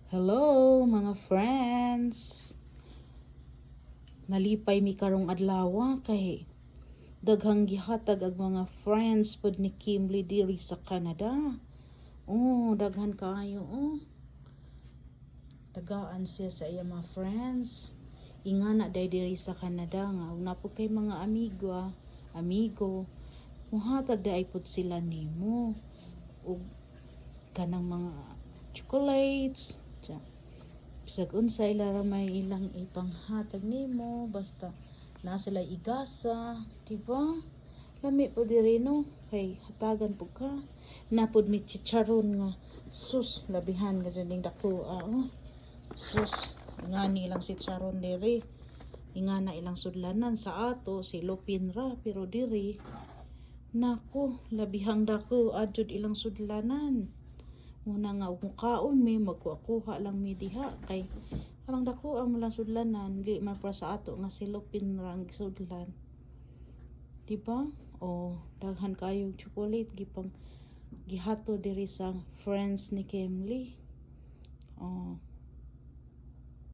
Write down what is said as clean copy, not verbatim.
Hello mga friends. Nalipay mi karong adlaw kay daghang gihatag ang mga friends pod ni Kimberly diri sa Canada. Oh, daghan kaayo tagaan siya sa iya mga friends. Ingana day diri sa Canada nga ug napo kay mga amigo. Muhatag day pod sila nimo ug kanang mga chocolates. Bisag unsay lara may ilang ipanghatag nimo basta na sila igasa, diba? Lami po diri no kay hatagan po ka. Napod mi chicharon nga sus labihan nga ding dako sus ngani ilang chicharon diri. Ingana ilang sudlanan sa ato si Lupinra pero diri nako labihang dako adjud ilang sudlanan. Muna nga mukaon may magkuha lang mi diha kay parang dako ang mga sudlanan di man para sa ato nga silupin rang sudlan, diba? O daghan kayo chocolate gipang gihato diri sa friends ni Kimberly.